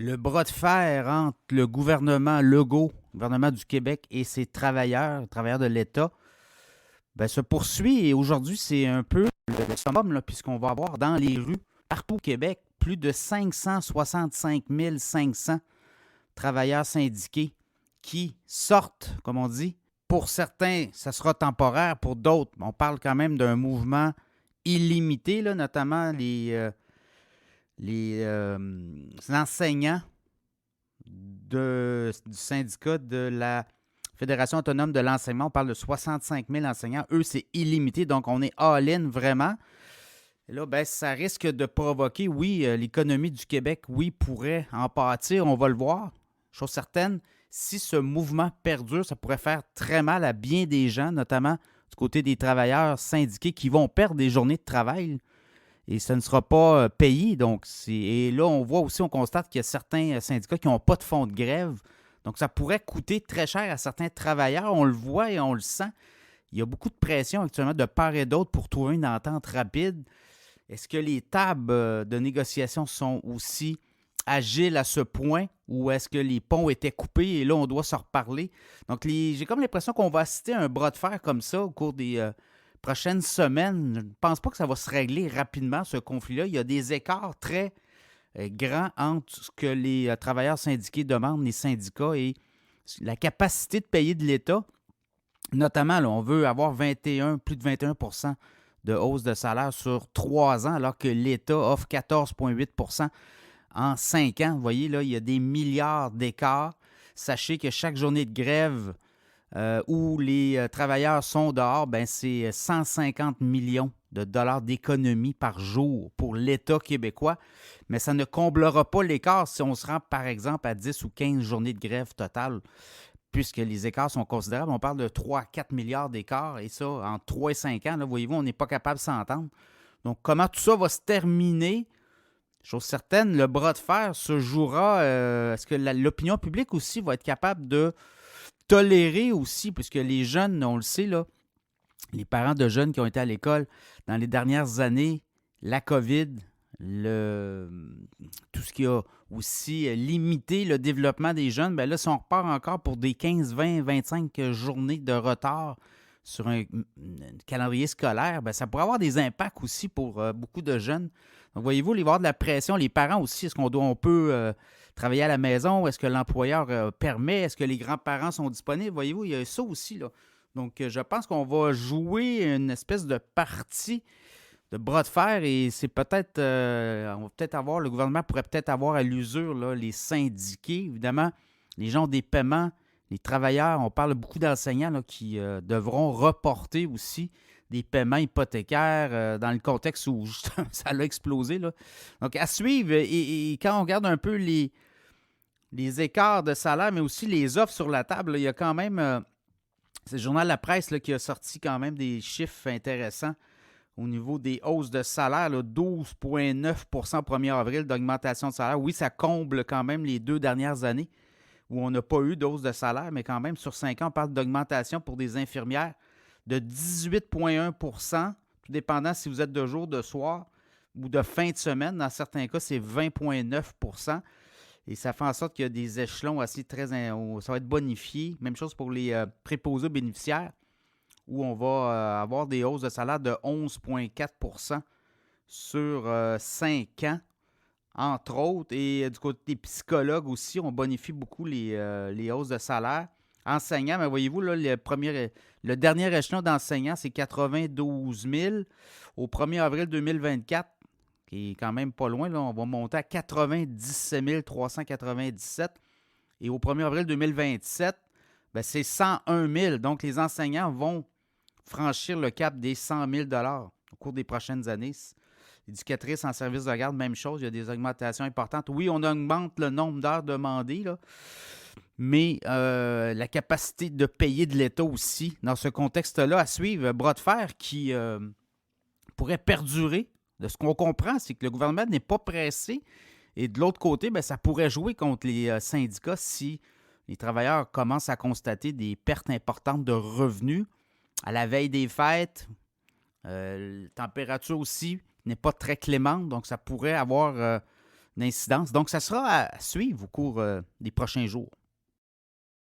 Le bras de fer entre le gouvernement Legault, le gouvernement du Québec et ses travailleurs de l'État, se poursuit et aujourd'hui, c'est un peu le summum, là, puisqu'on va avoir dans les rues, partout au Québec, plus de 565 500 travailleurs syndiqués qui sortent, comme on dit. Pour certains, ça sera temporaire. Pour d'autres, on parle quand même d'un mouvement illimité, là, notamment les enseignants du syndicat de la Fédération autonome de l'enseignement. On parle de 65 000 enseignants. Eux, c'est illimité, donc on est all-in vraiment. Et là, ça risque de provoquer, oui, l'économie du Québec, oui, pourrait en pâtir, on va le voir. Chose certaine, si ce mouvement perdure, ça pourrait faire très mal à bien des gens, notamment du côté des travailleurs syndiqués qui vont perdre des journées de travail et ça ne sera pas payé. Donc, et là, on voit aussi, on constate qu'il y a certains syndicats qui n'ont pas de fonds de grève. Donc, ça pourrait coûter très cher à certains travailleurs. On le voit et on le sent. Il y a beaucoup de pression actuellement de part et d'autre pour trouver une entente rapide. Est-ce que les tables de négociation sont aussi agiles à ce point ou est-ce que les ponts étaient coupés et là, on doit se reparler? Donc, j'ai comme l'impression qu'on va assister à un bras de fer comme ça au cours des prochaines semaines. Je ne pense pas que ça va se régler rapidement, ce conflit-là. Il y a des écarts très grands entre ce que les travailleurs syndiqués demandent, les syndicats, et la capacité de payer de l'État. Notamment, là, on veut avoir plus de 21 de hausse de salaire sur 3 ans, alors que l'État offre 14,8 en 5 ans. Vous voyez, là, il y a des milliards d'écarts. Sachez que chaque journée de grève où les travailleurs sont dehors, c'est 150 millions de dollars d'économie par jour pour l'État québécois. Mais ça ne comblera pas l'écart si on se rend, par exemple, à 10 ou 15 journées de grève totale, puisque les écarts sont considérables. On parle de 3 à 4 milliards d'écarts, et ça, en 3 et 5 ans, là, voyez-vous, on n'est pas capable de s'entendre. Donc, comment tout ça va se terminer? Chose certaine, le bras de fer se jouera. Est-ce que l'opinion publique aussi va être capable de tolérer aussi, puisque les jeunes, on le sait, là, les parents de jeunes qui ont été à l'école dans les dernières années, la COVID, tout ce qui a aussi limité le développement des jeunes, là, si on repart encore pour des 15, 20, 25 journées de retard sur un calendrier scolaire, ça pourrait avoir des impacts aussi pour beaucoup de jeunes. Donc, voyez-vous, il va y avoir de la pression. Les parents aussi, est-ce on peut travailler à la maison? Est-ce que l'employeur permet? Est-ce que les grands-parents sont disponibles? Voyez-vous, il y a ça aussi, là. Donc, je pense qu'on va jouer une espèce de partie de bras de fer et c'est peut-être, on va peut-être avoir, le gouvernement pourrait peut-être avoir à l'usure là, les syndiqués. Évidemment, les gens ont des paiements, les travailleurs, on parle beaucoup d'enseignants là, qui devront reporter aussi des paiements hypothécaires dans le contexte où ça a explosé. Là. Donc, à suivre, et quand on regarde un peu les écarts de salaire, mais aussi les offres sur la table, là, il y a quand même, c'est le journal La Presse là, qui a sorti quand même des chiffres intéressants au niveau des hausses de salaire, 12,9 au 1er avril d'augmentation de salaire. Oui, ça comble quand même les 2 dernières années où on n'a pas eu de hausse de salaire, mais quand même, sur 5 ans, on parle d'augmentation pour des infirmières de 18,1 tout dépendant si vous êtes de jour, de soir ou de fin de semaine. Dans certains cas, c'est 20,9 et ça fait en sorte qu'il y a des échelons assez très... Ça va être bonifié. Même chose pour les préposés bénéficiaires, où on va avoir des hausses de salaire de 11,4 sur 5 ans, entre autres. Et du côté des psychologues aussi, on bonifie beaucoup les hausses de salaire. Enseignants, mais voyez-vous, là, le dernier échelon d'enseignants, c'est 92 000. Au 1er avril 2024, qui est quand même pas loin, là, on va monter à 97 397. Et au 1er avril 2027, c'est 101 000. Donc, les enseignants vont franchir le cap des 100 000 au cours des prochaines années. Éducatrices en service de garde, même chose, il y a des augmentations importantes. Oui, on augmente le nombre d'heures demandées, là, mais la capacité de payer de l'État aussi, dans ce contexte-là, à suivre, bras de fer qui pourrait perdurer. De ce qu'on comprend, c'est que le gouvernement n'est pas pressé. Et de l'autre côté, ça pourrait jouer contre les syndicats si les travailleurs commencent à constater des pertes importantes de revenus à la veille des fêtes. La température aussi n'est pas très clémente, donc ça pourrait avoir d'incidence. Donc, ça sera à suivre au cours des prochains jours.